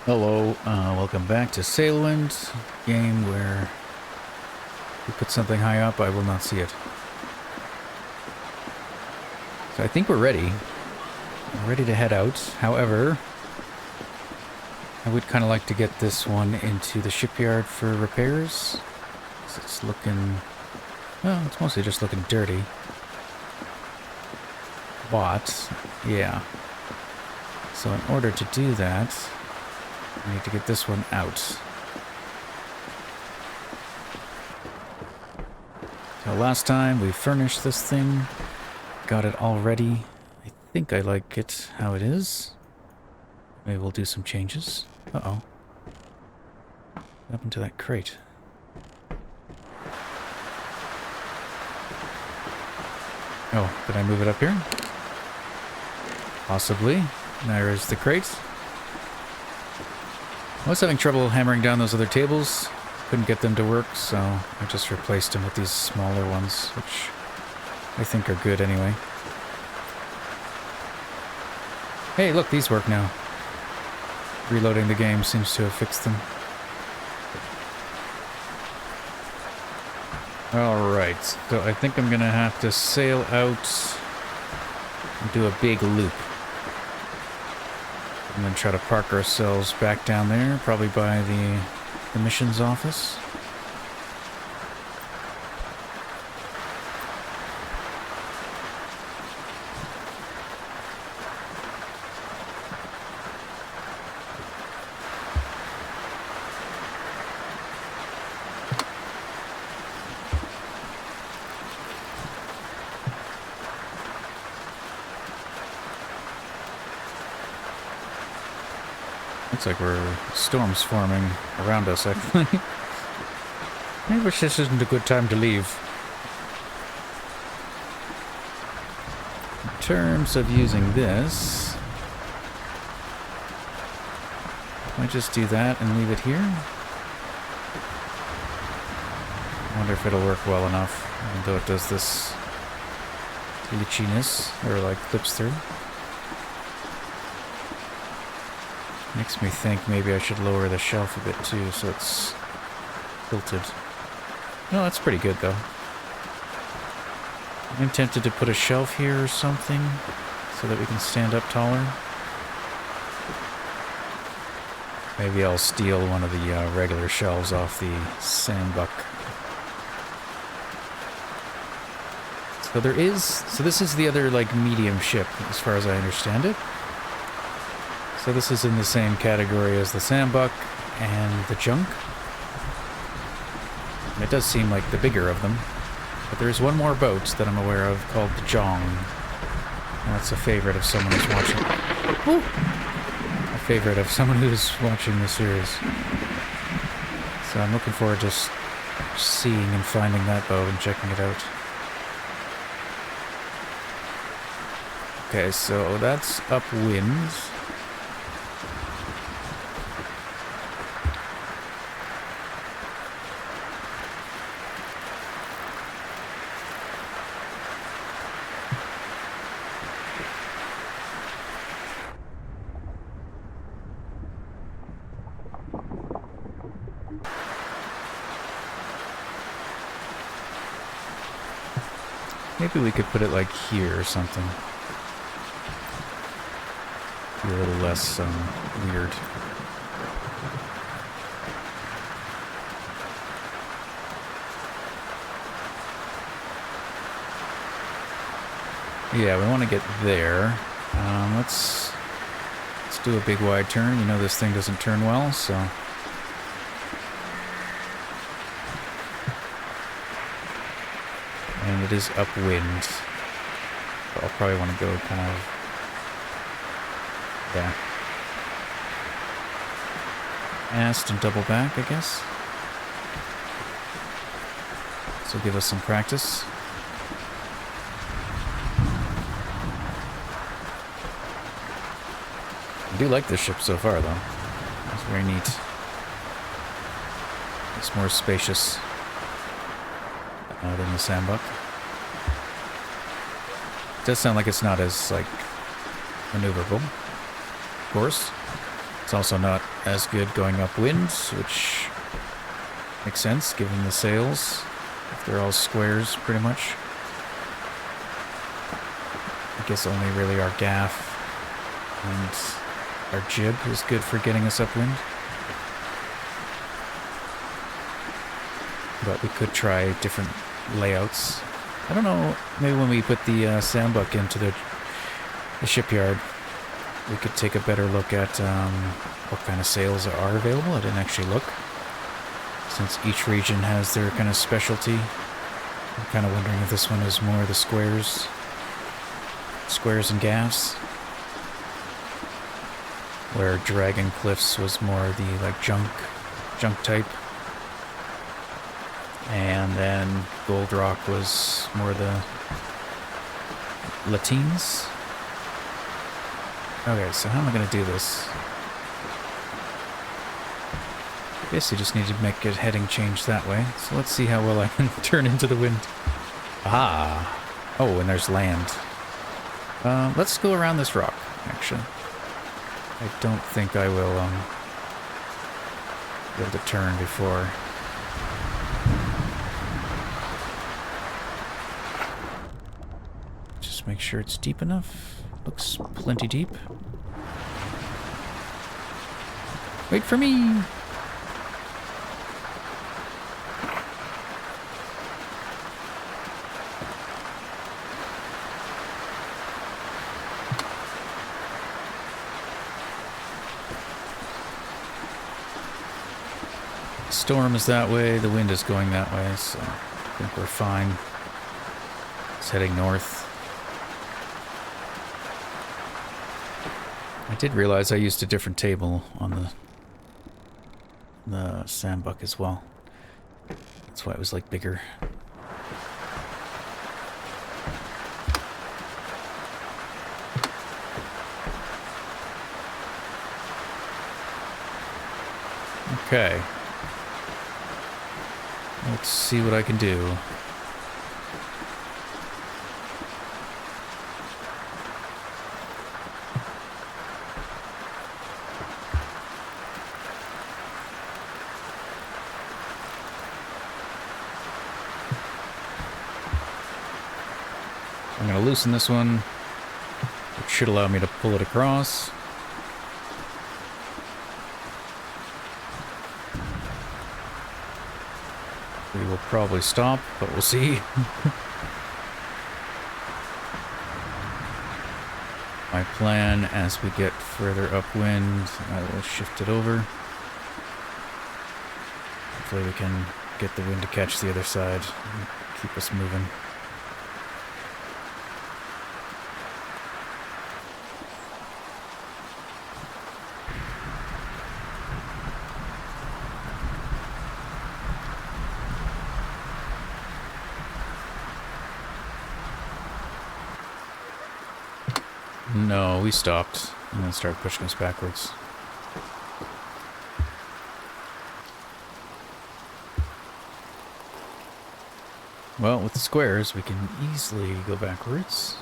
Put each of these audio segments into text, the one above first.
Hello, welcome back to Sailwind, game where you put something high up, I will not see it. So I think we're ready. We're ready to head out. However, I would kind of like to get this one into the shipyard for repairs. It's looking... well, it's mostly just looking dirty. But, yeah. So in order to do that, I need to get this one out. So last time we furnished this thing, got it all ready. I think I like it how it is. Maybe we'll do some changes. Uh-oh. What happened to that crate? Oh, did I move it up here? Possibly. There's the crate. I was having trouble hammering down those other tables. Couldn't get them to work, so I just replaced them with these smaller ones, which I think are good anyway. Hey, look, these work now. Reloading the game seems to have fixed them. Alright, so I think I'm gonna have to sail out and do a big loop. And then try to park ourselves back down there, probably by the missions office. Looks like we're storms forming around us, actually. I wish this isn't a good time to leave. In terms of using this, I just do that and leave it here. I wonder if it'll work well enough, even though it does this glitchiness, or like clips through. Makes me think maybe I should lower the shelf a bit too, so it's tilted. No, that's pretty good though. I'm tempted to put a shelf here or something, so that we can stand up taller. Maybe I'll steal one of the regular shelves off the sandbuck. So this is the other like medium ship, as far as I understand it. So this is in the same category as the sandbuck and the junk. And it does seem like the bigger of them. But there's one more boat that I'm aware of called the Jong. And that's a favorite of someone who's watching. Ooh. A favorite of someone who's watching the series. So I'm looking forward to just seeing and finding that boat and checking it out. Okay, so that's upwind. Maybe we could put it like here or something. Be a little less weird. Yeah, we want to get there. Let's do a big wide turn. You know this thing doesn't turn well, so... and it is upwind. So I'll probably want to go kind of... yeah. Ast and double back, I guess. This will give us some practice. I do like this ship so far, though. It's very neat. It's more spacious than the sandbuck. It does sound like it's not as, like, maneuverable. Of course. It's also not as good going upwind, which makes sense given the sails. If they're all squares, pretty much. I guess only really our gaff and our jib is good for getting us upwind. But we could try different layouts. I don't know, maybe when we put the sandbuck into the shipyard, we could take a better look at what kind of sails are available. I didn't actually look, since each region has their kind of specialty. I'm kind of wondering if this one is more the squares and gaffs, where Dragon Cliffs was more the like junk type, and then Gold Rock was more the Latines. Okay, so how am I going to do this? I guess you just need to make a heading change that way. So let's see how well I can turn into the wind. Ah! Oh, and there's land. Let's go around this rock, actually. I don't think I will be able to turn before. Just make sure it's deep enough. Looks plenty deep. Wait for me! Storm is that way, the wind is going that way, so I think we're fine. It's heading north. I did realize I used a different table on the sandbuck as well. That's why it was like bigger. Okay. Let's see what I can do. I'm going to loosen this one, which should allow me to pull it across. We will probably stop, but we'll see. My plan, as we get further upwind, I will shift it over. Hopefully we can get the wind to catch the other side and keep us moving. No, we stopped and then started pushing us backwards. Well, with the squares, we can easily go backwards.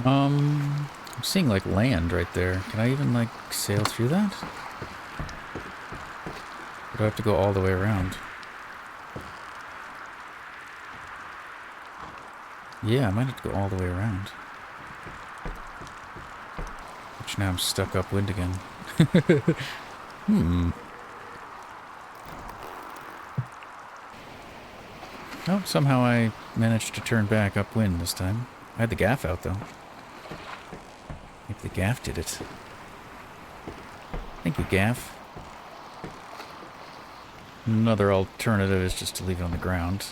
I'm seeing like land right there. Can I even like sail through that? Or do I have to go all the way around? Yeah, I might have to go all the way around. Which now I'm stuck upwind again. Oh, somehow I managed to turn back upwind this time. I had the gaff out though. Maybe the gaff did it. Thank you, gaff. Another alternative is just to leave it on the ground.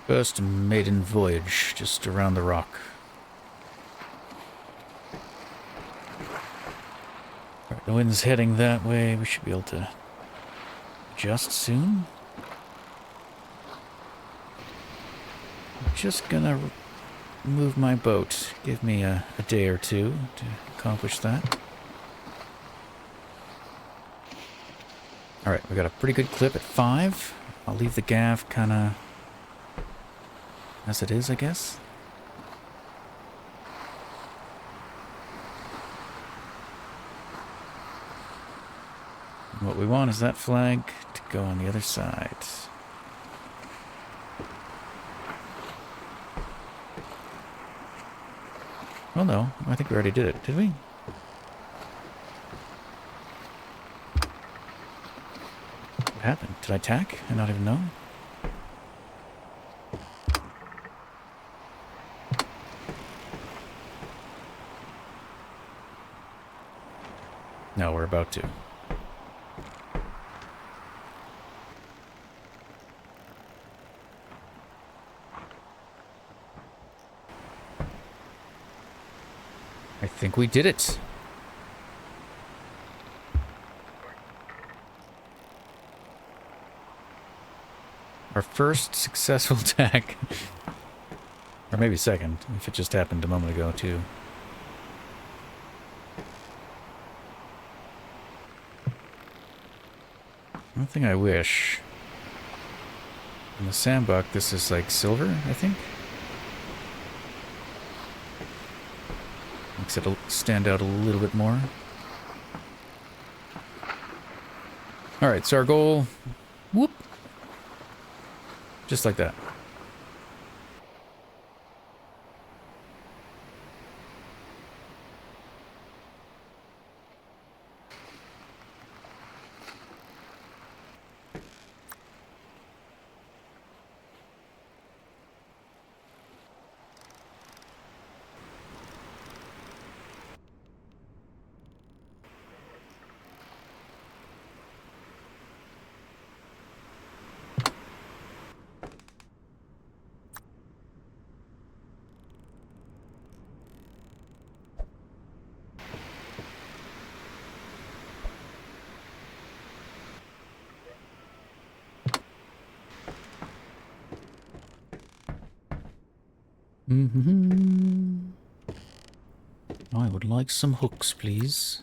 First maiden voyage, just around the rock. Alright, the wind's heading that way. We should be able to adjust soon. I'm just gonna move my boat. Give me a day or two to accomplish that. Alright, we got a pretty good clip at 5. I'll leave the gaff kind of as it is, I guess. And what we want is that flag to go on the other side. Oh no, I think we already did it, did we? What happened? Did I tack and not even know? No, we're about to. I think we did it. Our first successful tack. Or maybe second, if it just happened a moment ago, too. One thing I wish. In the sandbuck, this is like silver, I think. Makes it stand out a little bit more. Alright, so our goal... Whoop! Just like that. I would like some hooks, please.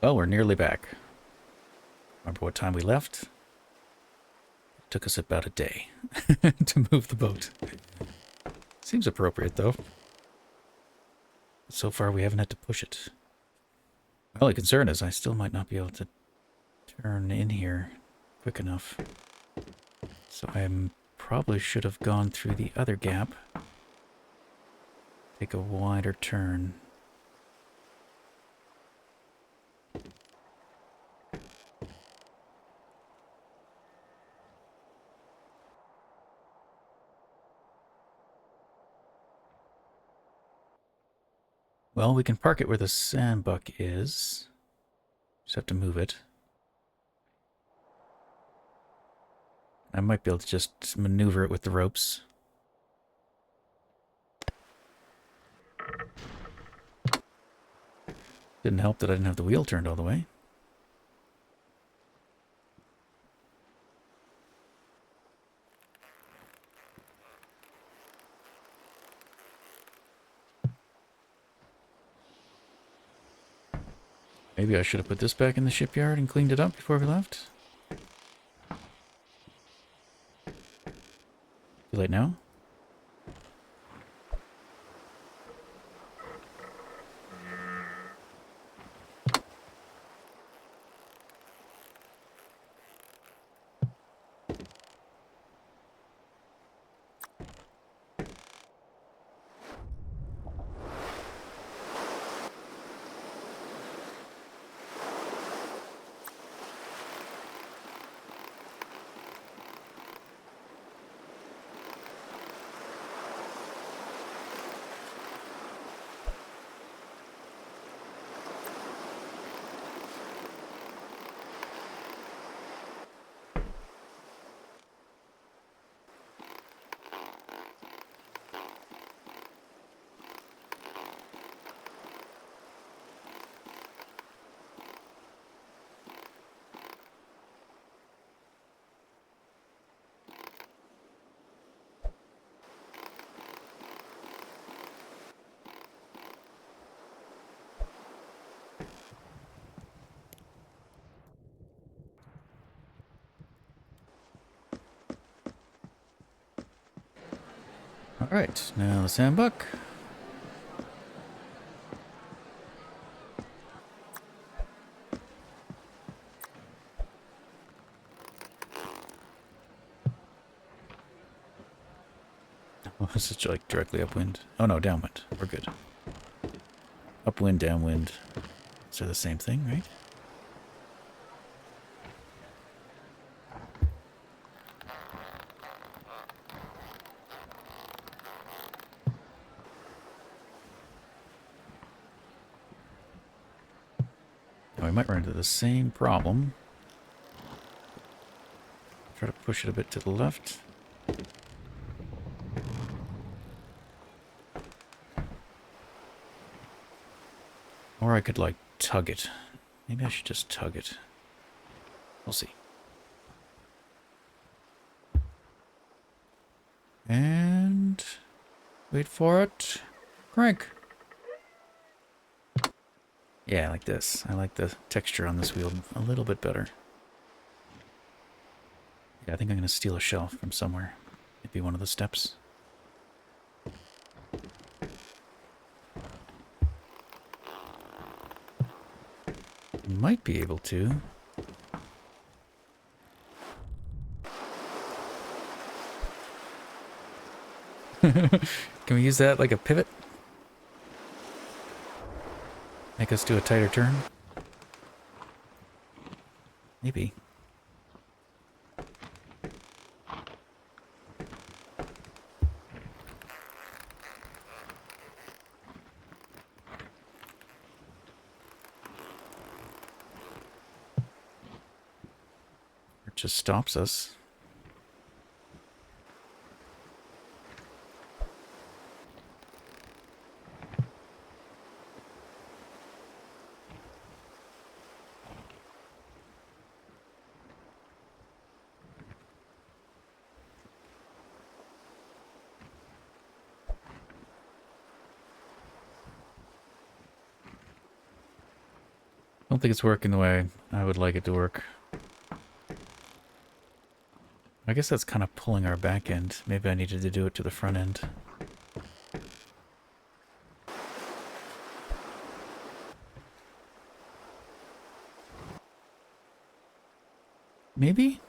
Well, we're nearly back. Remember what time we left? Took us about a day to move the boat. Seems appropriate, though. So far, we haven't had to push it. My only concern is I still might not be able to turn in here quick enough. So I probably should have gone through the other gap. Take a wider turn. Well, we can park it where the sandbuck is. Just have to move it. I might be able to just maneuver it with the ropes. Didn't help that I didn't have the wheel turned all the way. Maybe I should have put this back in the shipyard and cleaned it up before we left. Too late now? Alright, now the sandbuck. Oh, is it like directly upwind? Oh no, downwind. We're good. Upwind, downwind. So the same thing, right? Now we might run into the same problem. Try to push it a bit to the left. Or I could, like, tug it. Maybe I should just tug it. We'll see. And... wait for it. Crank. Yeah, like this. I like the texture on this wheel a little bit better. Yeah, I think I'm going to steal a shelf from somewhere. Maybe one of the steps. Might be able to. Can we use that like a pivot? Make us do a tighter turn? Maybe. It just stops us. I don't think it's working the way I would like it to work. I guess that's kind of pulling our back end. Maybe I needed to do it to the front end. Maybe?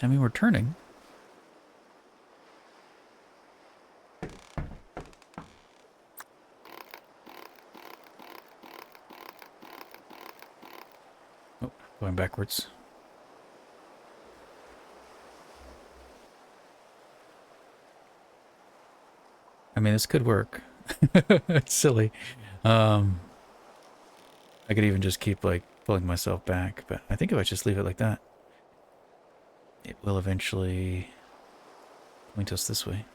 I mean, we're turning. Oh, going backwards. I mean, this could work. It's silly. I could even just keep, like, pulling myself back, but I think if I just leave it like that, it will eventually point us this way.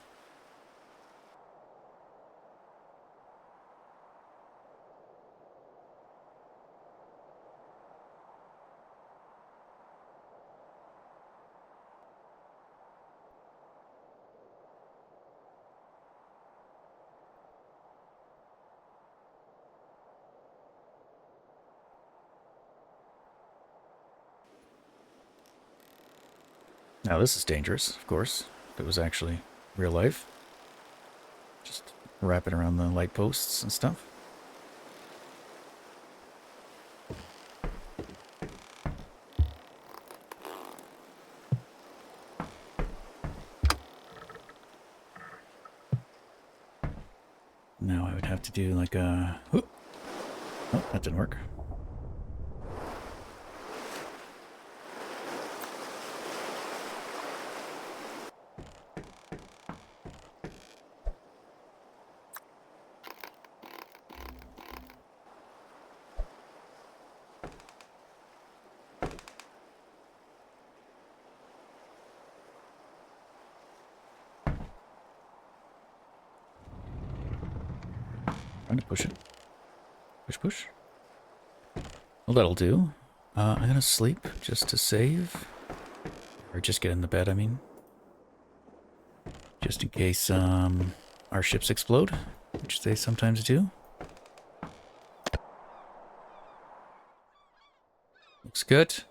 Now this is dangerous, of course, if it was actually real life. Just wrap it around the light posts and stuff. Now I would have to do like a... Oh, that didn't work. Trying to push it. Push, push. Well, that'll do. I'm gonna sleep just to save. Or just get in the bed, I mean. Just in case our ships explode, which they sometimes do. Looks good.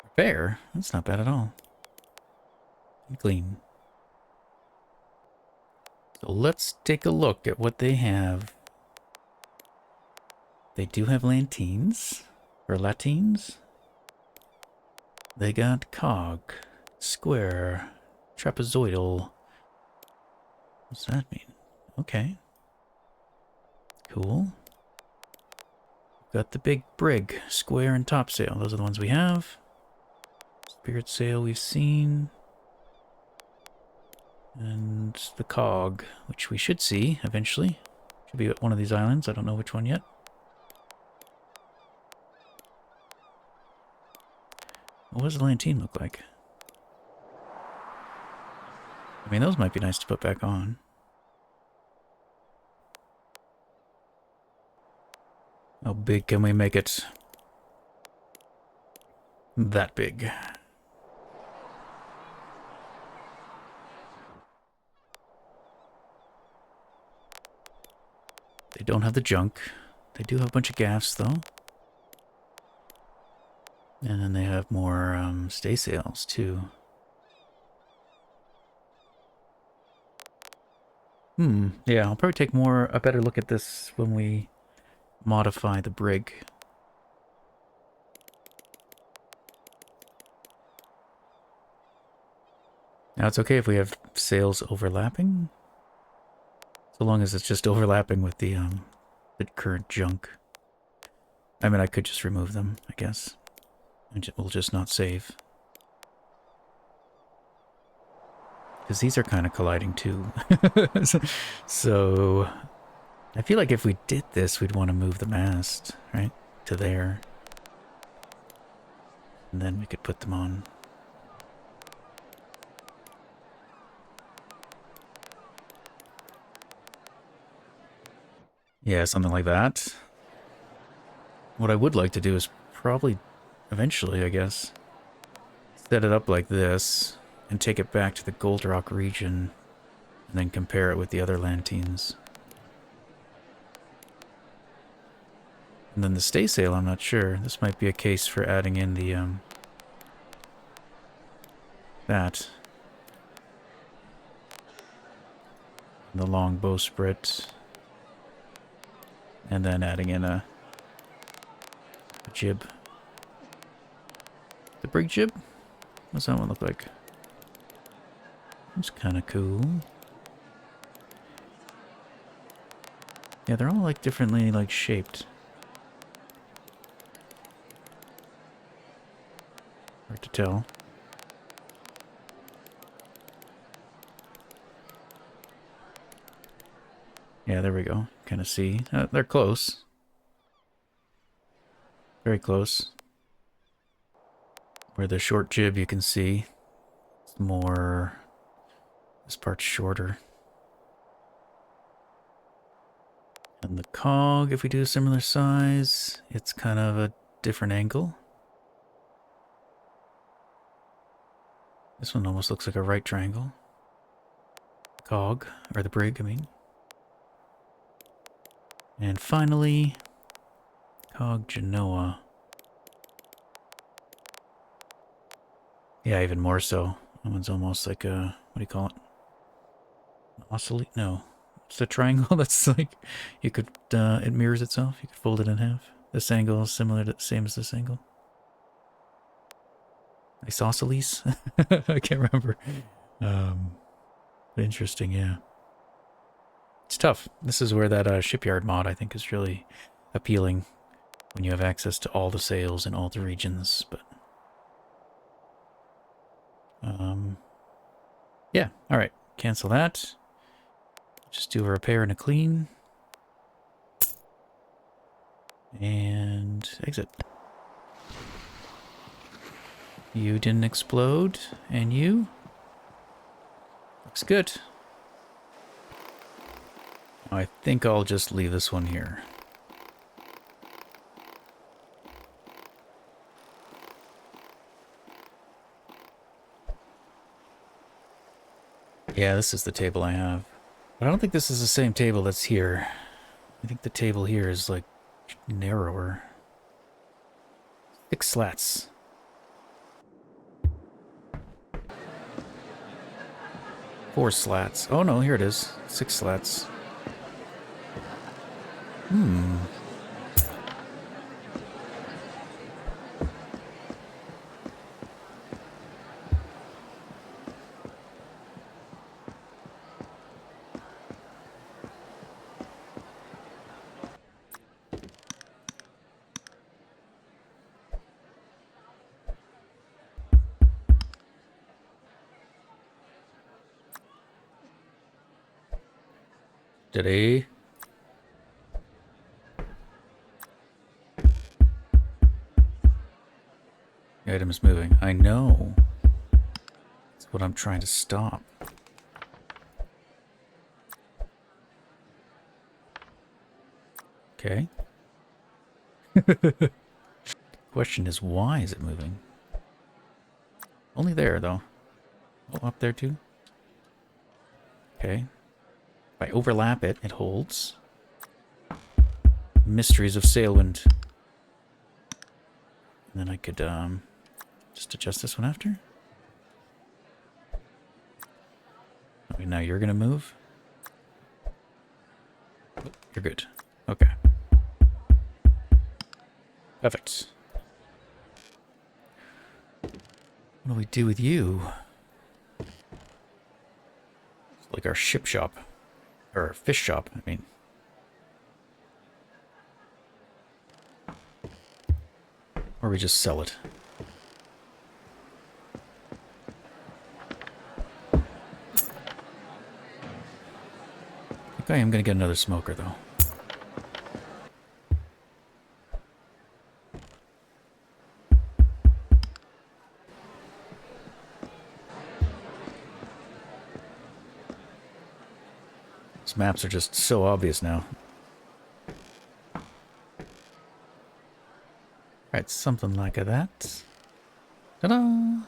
Repair? That's not bad at all. And clean. So let's take a look at what they have. They do have lanteens, or latines. They got cog, square, trapezoidal. What's that mean? Okay. Cool. Got the big brig, square and topsail. Those are the ones we have. Spirit sail we've seen. And the cog, which we should see eventually. Should be at one of these islands. I don't know which one yet. What does the lanterne look like? I mean, those might be nice to put back on. How big can we make it? That big. They don't have the junk. They do have a bunch of gaffs, though. And then they have more staysails, too. Yeah, I'll probably take a better look at this when we modify the brig. Now, it's okay if we have sails overlapping, so long as it's just overlapping with the current junk. I mean, I could just remove them, I guess. And we'll just not save. Because these are kind of colliding too. So, I feel like if we did this, we'd want to move the mast, right? To there. And then we could put them on. Yeah, something like that. What I would like to do is probably, eventually, I guess, set it up like this and take it back to the Gold Rock region and then compare it with the other lanteens. And then the staysail, I'm not sure. This might be a case for adding in the that. The long bowsprit. And then adding in a jib. The brig jib? What's that one look like? It's kind of cool. Yeah, they're all like differently like shaped. Hard to tell. Yeah, there we go. Kind of see. They're close. Very close. Where the short jib you can see, it's more... This part's shorter. And the cog, if we do a similar size, it's kind of a different angle. This one almost looks like a right triangle. Cog, or the brig, I mean. And finally, cog Genoa. Yeah, even more so. That one's almost like a, what do you call it? Oscillate? No. It's a triangle that's like, you could, it mirrors itself. You could fold it in half. This angle is similar to the same as this angle. Isosceles? I can't remember. Interesting, yeah. It's tough. This is where that shipyard mod, I think, is really appealing when you have access to all the sails in all the regions, but... yeah, alright. Cancel that. Just do a repair and a clean. And exit. You didn't explode. And you? Looks good. I think I'll just leave this one here. Yeah, this is the table I have. But I don't think this is the same table that's here. I think the table here is, like, narrower. 6 slats. 4 slats. Oh no, here it is. 6 slats. Today. The item is moving. I know. That's what I'm trying to stop. Okay. Question is, why is it moving? Only there, though. Oh, up there, too? Okay. If I overlap it, it holds. Mysteries of Sailwind. And then I could, just adjust this one after. Okay, now you're gonna move. Oh, you're good. Okay. Perfect. What do we do with you? It's like our ship shop. Or fish shop, I mean. Or we just sell it. I think I am going to get another smoker, though. These maps are just so obvious now. Right, something like that. Ta-da!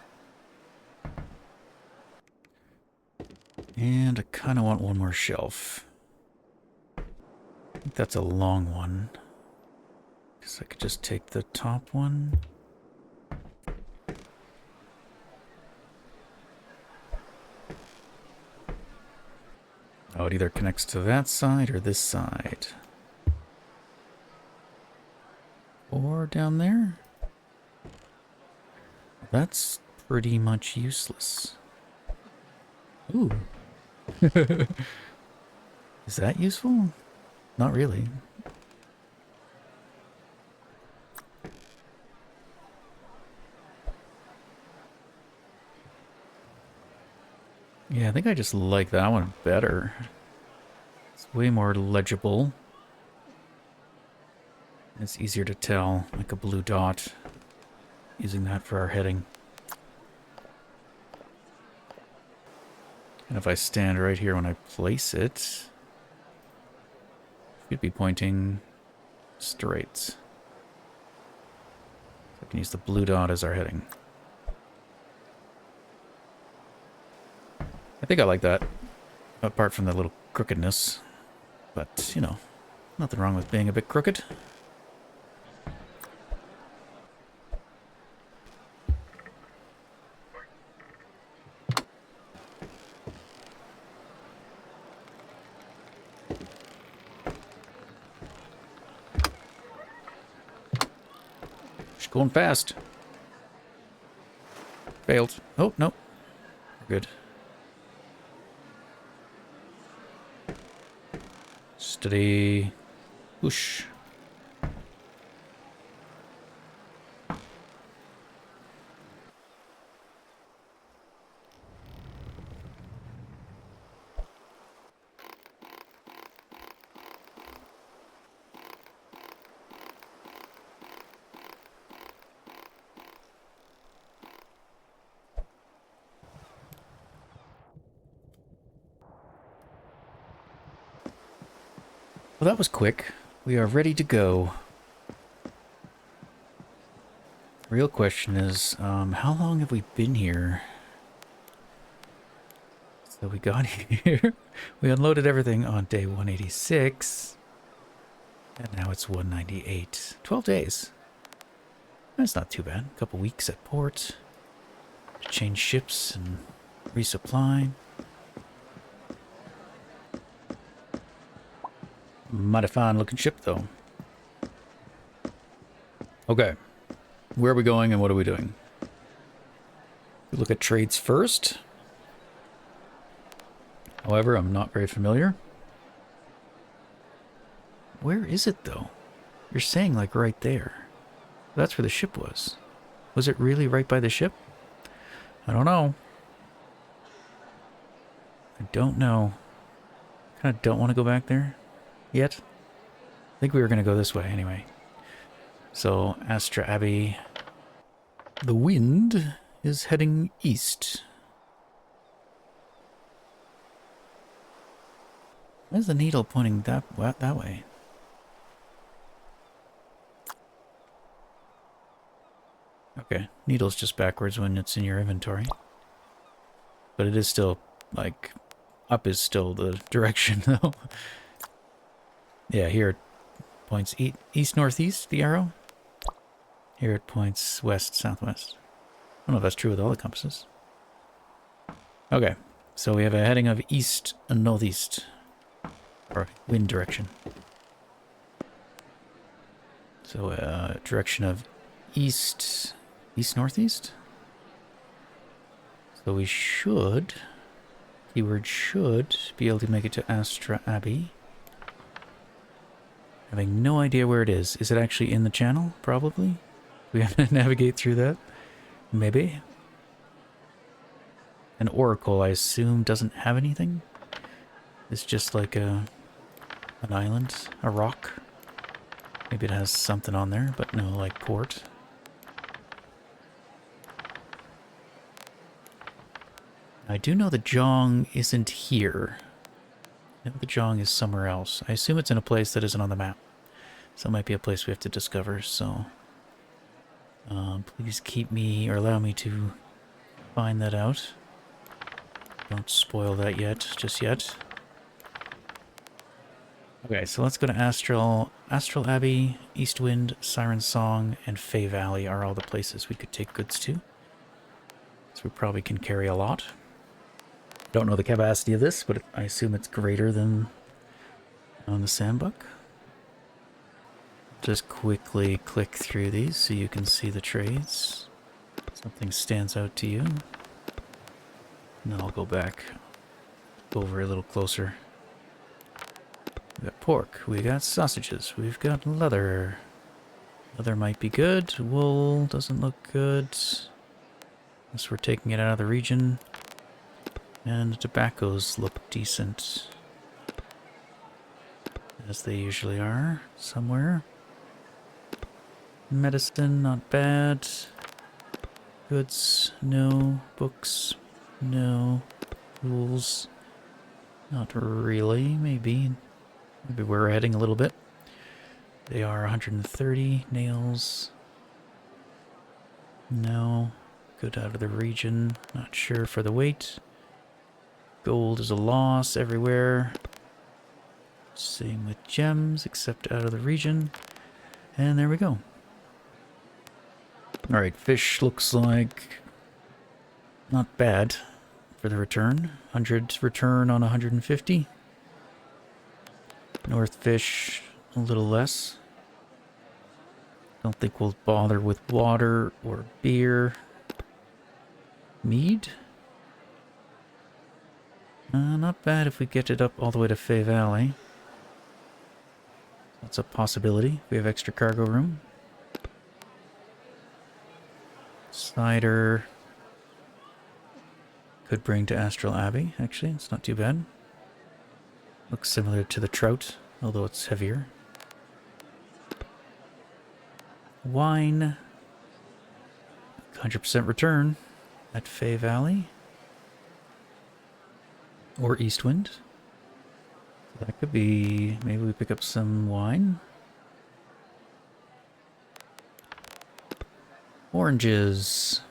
And I kind of want one more shelf. I think that's a long one. Guess I could just take the top one. it either connects to that side or this side. Or down there? That's pretty much useless. Ooh. Is that useful? Not really. Yeah, I think I just like that one better. It's way more legible. It's easier to tell, like a blue dot. Using that for our heading. And if I stand right here when I place it, it should be pointing straight. I can use the blue dot as our heading. I think I like that, apart from the little crookedness. But, you know, nothing wrong with being a bit crooked. She's going fast. Failed. Oh, no. Good. Steady. Whoosh. Well, that was quick. We are ready to go. Real question is, how long have we been here? So we got here. We unloaded everything on day 186. And now it's 198. 12 days. That's not too bad. A couple weeks at port. To change ships and resupply. Mighty fine looking ship, though. Okay. Where are we going and what are we doing? We look at trades first. However, I'm not very familiar. Where is it, though? You're saying, like, right there. That's where the ship was. Was it really right by the ship? I don't know. I don't know. Kind of don't want to go back there yet. I think we were going to go this way anyway. So, Astra Abbey. The wind is heading east. Where's the needle pointing that way? Okay, needle's just backwards when it's in your inventory. But it is still, like, up is still the direction, though. Yeah, here it points east-northeast, the arrow. Here it points west-southwest. I don't know if that's true with all the compasses. Okay, so we have a heading of east and northeast. Or wind direction. So, direction of east-northeast? So we should, keyword should, be able to make it to Astra Abbey. Having no idea where it is. Is it actually in the channel? Probably. We have to navigate through that. Maybe. An oracle, I assume, doesn't have anything. It's just like an island, a rock. Maybe it has something on there, but no, like port. I do know the Jong isn't here. I know the Jong is somewhere else. I assume it's in a place that isn't on the map. So it might be a place we have to discover, so... please keep me, or allow me to find that out. Don't spoil that yet, just yet. Okay, so let's go to Astral Abbey, Eastwind, Siren Song, and Fey Valley are all the places we could take goods to. So we probably can carry a lot. don't know the capacity of this, but I assume it's greater than on the sandbuck. Just quickly click through these so you can see the trades. Something stands out to you. And then I'll go back over a little closer. We got pork, we got sausages, we've got leather. Leather might be good, wool doesn't look good. Unless we're taking it out of the region. And the tobaccos look decent. As they usually are, somewhere. Medicine, not bad. Goods, no. Books, no. Tools, not really. Maybe we're heading a little bit. They are 130. Nails, no. Good out of the region. Not sure for the weight. Gold is a loss everywhere. Same with gems, except out of the region. And there we go. Alright, fish looks like not bad for the return. 100 return on 150. North fish, a little less. Don't think we'll bother with water or beer. Mead? Not bad if we get it up all the way to Fay Valley. That's a possibility. We have extra cargo room. Cider. Could bring to Astral Abbey, actually. It's not too bad. Looks similar to the trout, although it's heavier. Wine. 100% return at Fay Valley. Or Eastwind. That could be... maybe we pick up some wine. Oranges.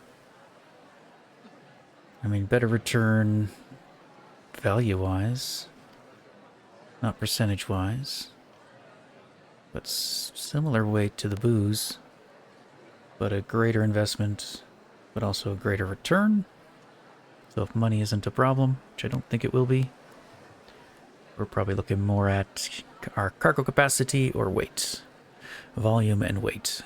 I mean, better return value-wise. Not percentage-wise. But similar weight to the booze. But a greater investment, but also a greater return. So if money isn't a problem, which I don't think it will be, we're probably looking more at our cargo capacity or weight. Volume and weight.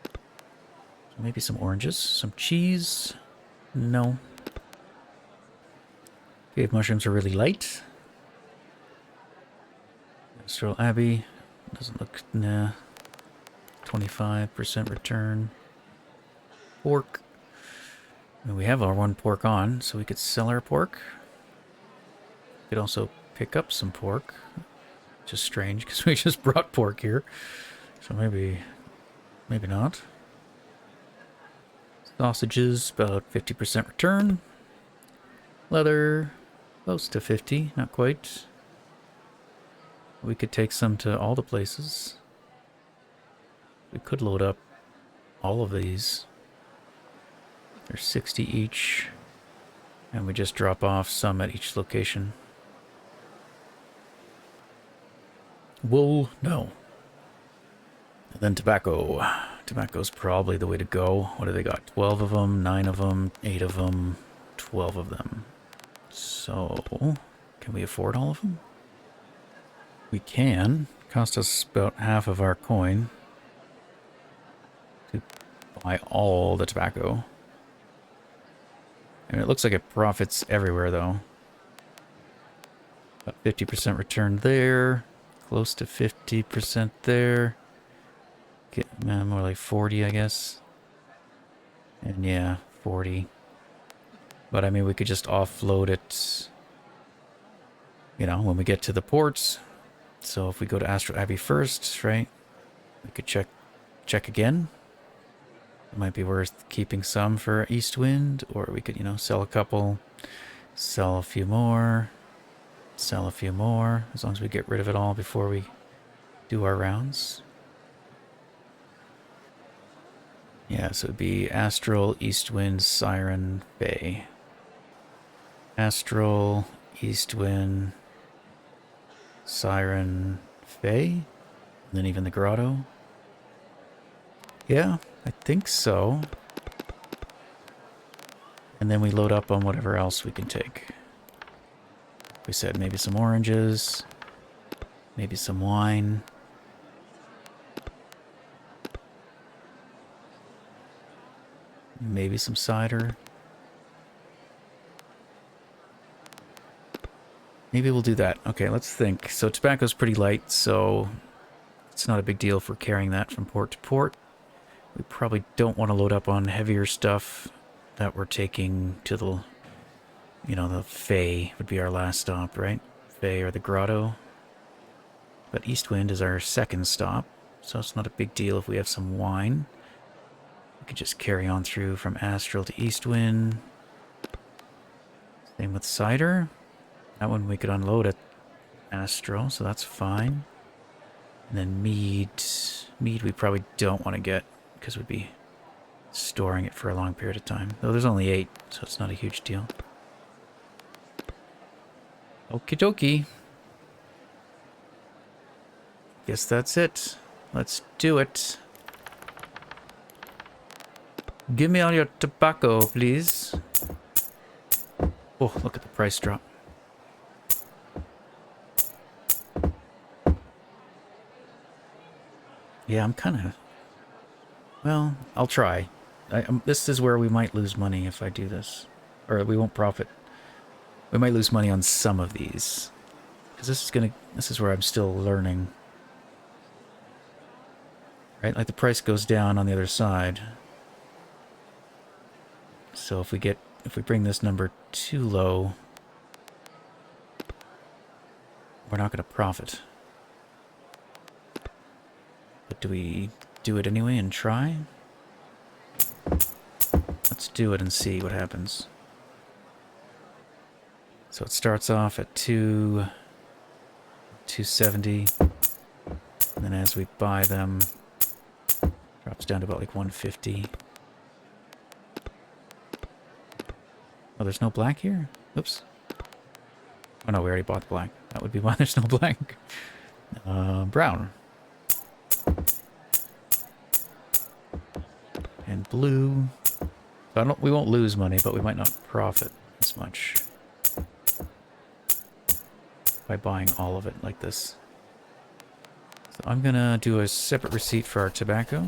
So maybe some oranges, some cheese. No. Cave mushrooms are really light. Astral Abbey doesn't look, nah. 25% return. Pork. And we have our one pork on, so we could sell our pork. We could also pick up some pork. Which is strange, because we just brought pork here. So maybe not. Sausages, about 50% return. Leather, close to 50, not quite. We could take some to all the places. We could load up all of these. They're 60 each. And we just drop off some at each location. Wool, no. And then tobacco. Tobacco's probably the way to go. What do they got? 12 of them, 9 of them, 8 of them, 12 of them. So, can we afford all of them? We can. Cost us about half of our coin to buy all the tobacco. And it looks like it profits everywhere, though. About 50% return there. Close to 50% there. Get, more like 40, I guess. And yeah, 40. But I mean, we could just offload it, you know, when we get to the ports. So if we go to Astral Abbey first, right? We could check again. It might be worth keeping some for Eastwind, or we could, you know, sell a couple, sell a few more, sell a few more, as long as we get rid of it all before we do our rounds. Yeah, so it'd be Astral, Eastwind, Siren, Bay. Astral, Eastwind, Siren, Fay, and then even the grotto. Yeah, I think so. And then we load up on whatever else we can take. we said, maybe some oranges, maybe some wine. Maybe some cider. Maybe we'll do that. Okay, let's think. So tobacco's pretty light, so it's not a big deal for carrying that from port to port. We probably don't want to load up on heavier stuff that we're taking to the, you know, the Fae would be our last stop, right? Fae or the Grotto. But Eastwind is our second stop, so it's not a big deal if we have some wine. We could just carry on through from Astral to Eastwind. Same with cider. That one we could unload at Astral, so that's fine. And then mead. Mead we probably don't want to get, because we'd be storing it for a long period of time. Though there's only 8, so it's not a huge deal. Okie dokie. Guess that's it. Let's do it. Give me all your tobacco, please. Oh, look at the price drop. Yeah, I'm kind of... Well, I'll try. This is where we might lose money if I do this. Or we won't profit. We might lose money on some of these. Because this is where I'm still learning. Right? Like the price goes down on the other side. So if we bring this number too low, we're not going to profit. But do we do it anyway and try? Let's do it and see what happens. So it starts off at 270, and then as we buy them, drops down to about like 150. Oh, there's no black here? Oops. Oh no, we already bought the black. That would be why there's no black. Brown. And blue. So we won't lose money, but we might not profit as much by buying all of it like this. So I'm gonna do a separate receipt for our tobacco.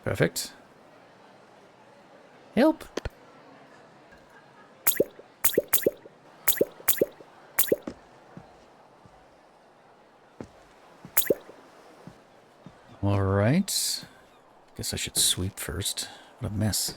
Perfect. Help! Alright. Guess I should sweep first. What a mess.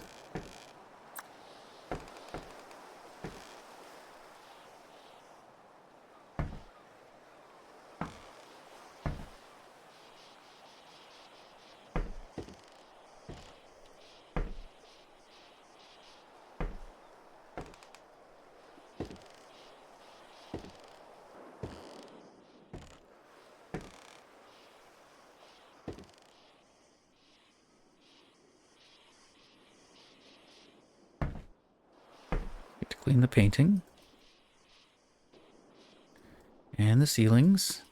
Clean the painting. And the ceilings.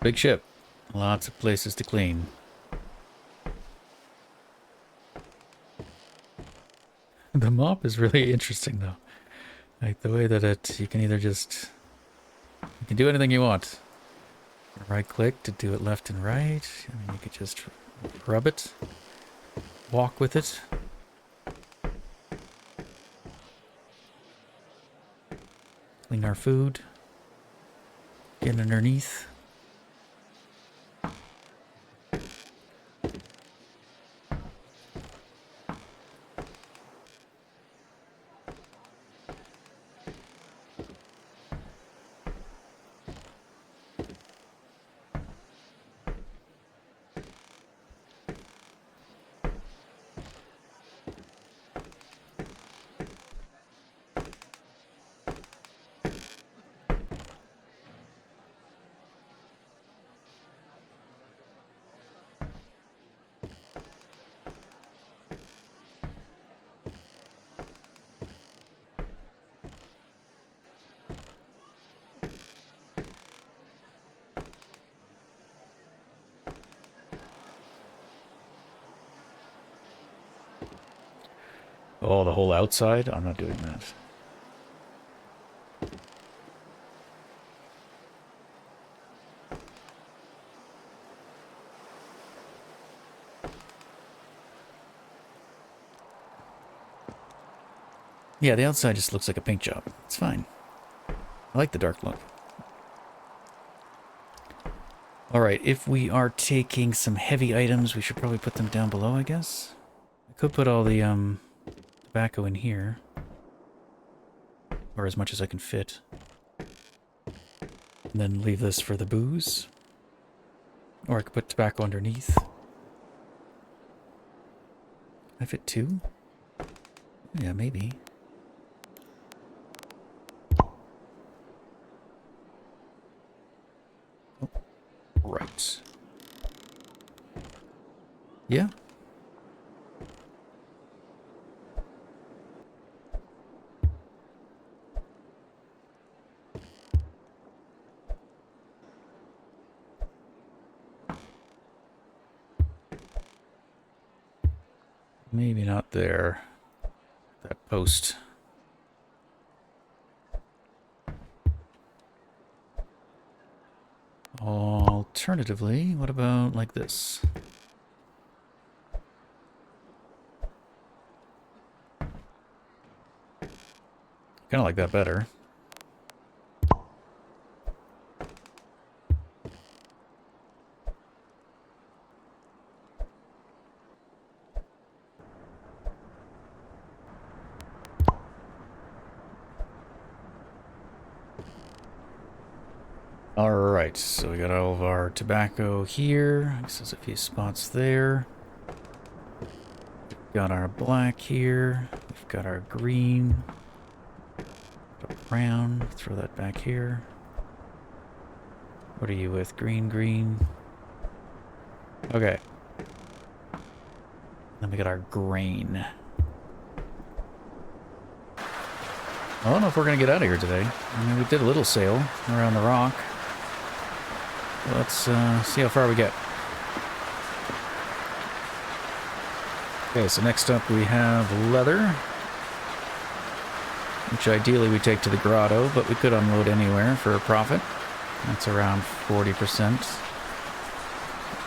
Big ship. Lots of places to clean. The mop is really interesting though. Like the way that you can either just... You can do anything you want. Right click to do it left and right. And then you could just Rub it. Walk with it. Clean our food. Get underneath. Oh, the whole outside? I'm not doing that. Yeah, the outside just looks like a paint job. It's fine. I like the dark look. Alright, if we are taking some heavy items, we should probably put them down below, I guess. I could put all the tobacco in here. Or as much as I can fit. And then leave this for the booze. Or I could put tobacco underneath. Can I fit two? Yeah, maybe. Oh, right. Yeah. Maybe not there. That post. Alternatively, what about like this? Kind of like that better. Alright, so we got all of our tobacco here. There's a few spots there. We've got our black here. We've got our green. Got brown. Throw that back here. What are you with? Green, green. Okay. Then we got our grain. I don't know if we're going to get out of here today. I mean, we did a little sail around the rock. Let's see how far we get. Okay, so next up we have leather, which ideally we take to the grotto, but we could unload anywhere for a profit. That's around 40%.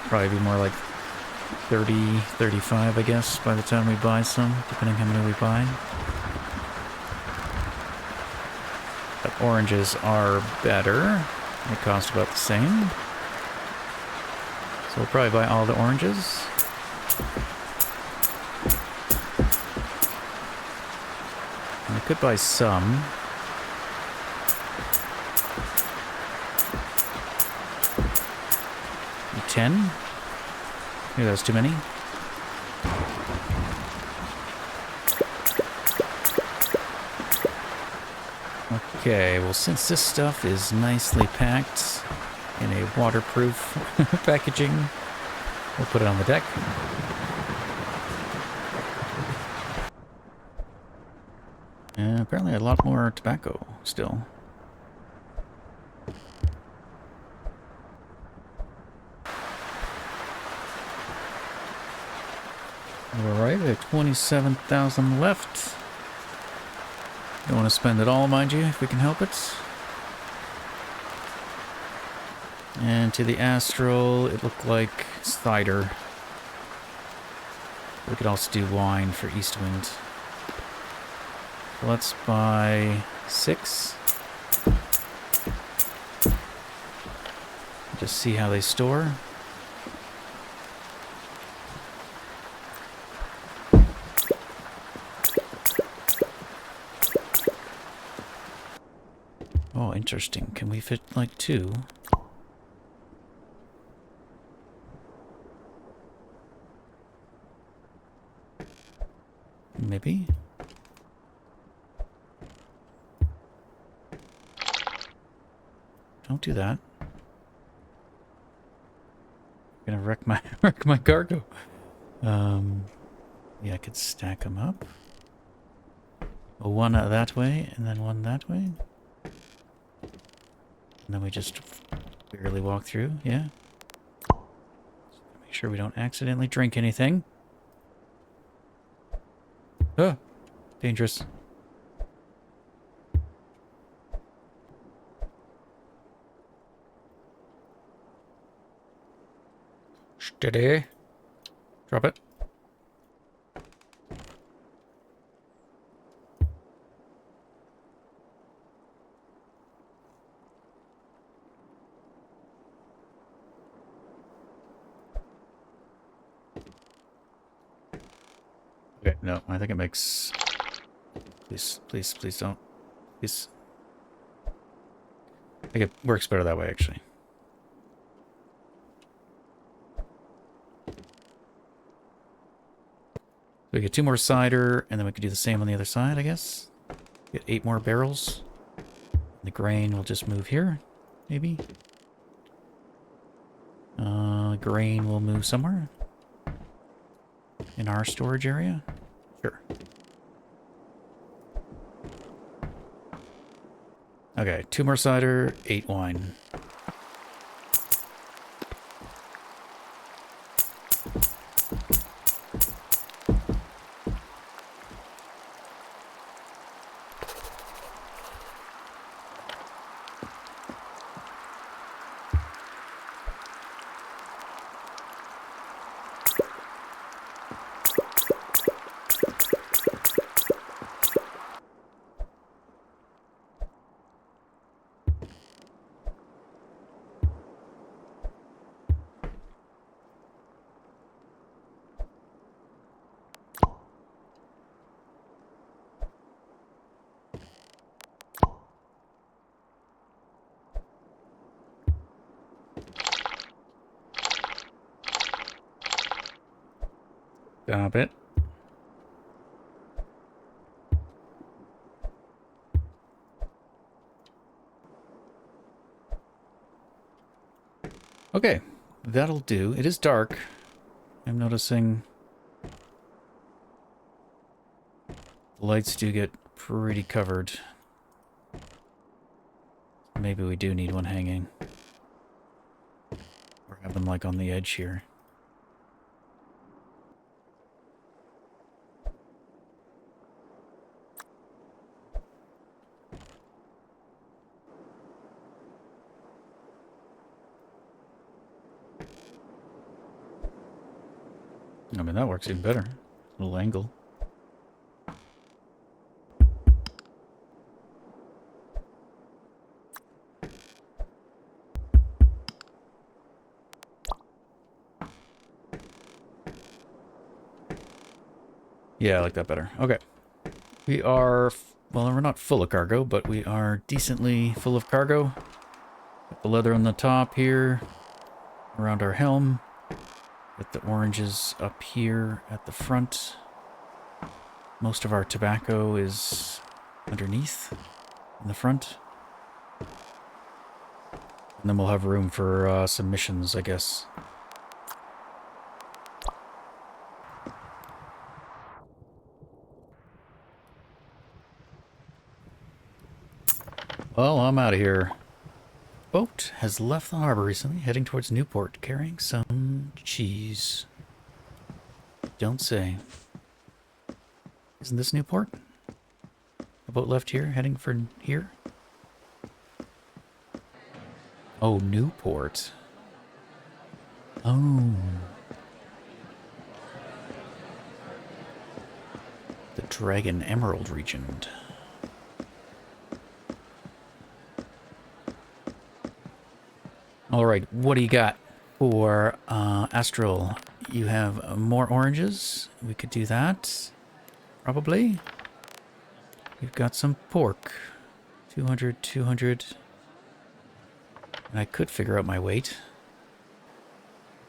Probably be more like 30, 35, I guess, by the time we buy some, depending how many we buy. But oranges are better. They cost about the same. So we'll probably buy all the oranges. And I could buy some. Maybe 10? Maybe that's too many. Okay, well, since this stuff is nicely packed in a waterproof packaging, we'll put it on the deck. And apparently a lot more tobacco still. Alright, we have 27,000 left. Don't want to spend it all, mind you, if we can help it. And to the astral, it looked like cider We could also do wine for Eastwind. So let's buy 6. Just see how they store. Oh, interesting. Can we fit like 2? Maybe? Don't do that. I'm gonna wreck my wreck my cargo. Yeah, I could stack them up. One that way, and then one that way. And then we just barely walk through, yeah. Make sure we don't accidentally drink anything. Oh, dangerous. Steady. Drop it. Okay, no, I think it makes... Please, please, please don't. Please. I think it works better that way, actually. We get 2 more cider, and then we could do the same on the other side, I guess. Get 8 more barrels. The grain will just move here, maybe. Grain will move somewhere. In our storage area? Sure. Okay, 2 more cider, 8 wine. Stop it. Okay, that'll do. It is dark. I'm noticing the lights do get pretty covered. Maybe we do need one hanging. Or have them like on the edge here. I mean, that works even better. Little angle. Yeah, I like that better. Okay. We are, well, we're not full of cargo, but we are decently full of cargo. Got the leather on the top here, around our helm. With the oranges up here at the front. Most of our tobacco is underneath in the front. And then we'll have room for some missions, I guess. Well, I'm out of here. Boat has left the harbor recently, heading towards Newport, carrying some cheese. Don't say. Isn't this Newport? A boat left here, heading for here? Oh, Newport. Oh. The Dragon Emerald region. Alright, what do you got for Astral? You have more oranges. We could do that. Probably. We've got some pork. 200, 200. And I could figure out my weight.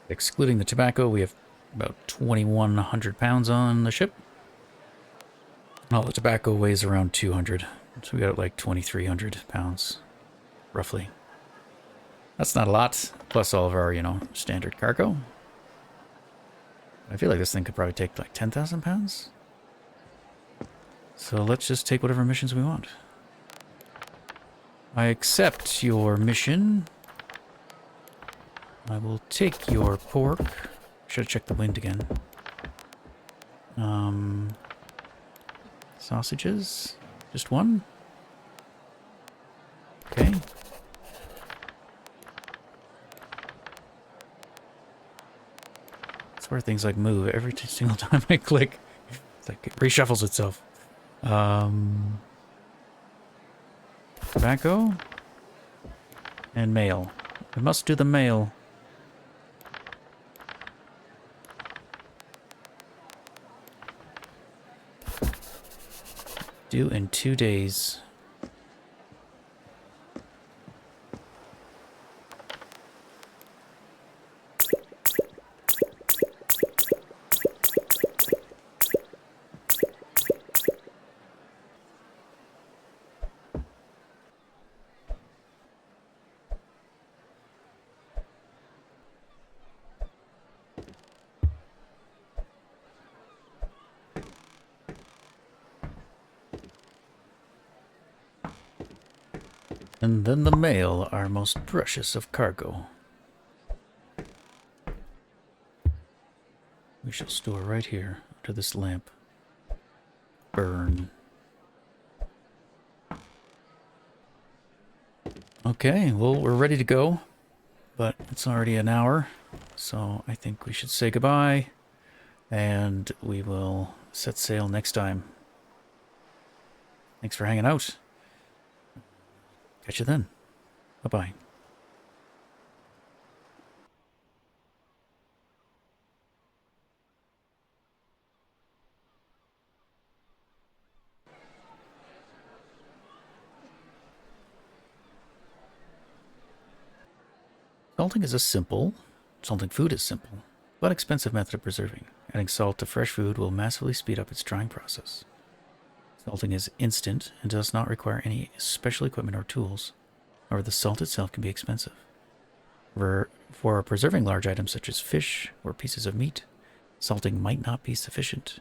Excluding the tobacco, we have about 2,100 pounds on the ship. All the tobacco weighs around 200. So we got like 2,300 pounds, roughly. That's not a lot, plus all of our, you know, standard cargo. I feel like this thing could probably take like 10,000 pounds. So let's just take whatever missions we want. I accept your mission. I will take your pork. Should have checked the wind again. Sausages? Just one? Okay. That's where things like move every single time I click. It's like it reshuffles itself. Tobacco. And mail. We must do the mail. Due in 2 days. And then the mail, our most precious of cargo. We shall store right here under this lamp. Burn. Okay, well, we're ready to go, but it's already an hour, so I think we should say goodbye, and we will set sail next time. Thanks for hanging out. Catch you then. Bye-bye. Salting food is simple, but expensive method of preserving. Adding salt to fresh food will massively speed up its drying process. Salting is instant and does not require any special equipment or tools. However, the salt itself can be expensive. For preserving large items such as fish or pieces of meat, salting might not be sufficient.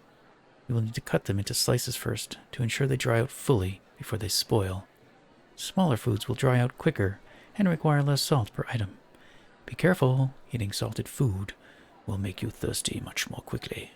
You will need to cut them into slices first to ensure they dry out fully before they spoil. Smaller foods will dry out quicker and require less salt per item. Be careful, eating salted food will make you thirsty much more quickly.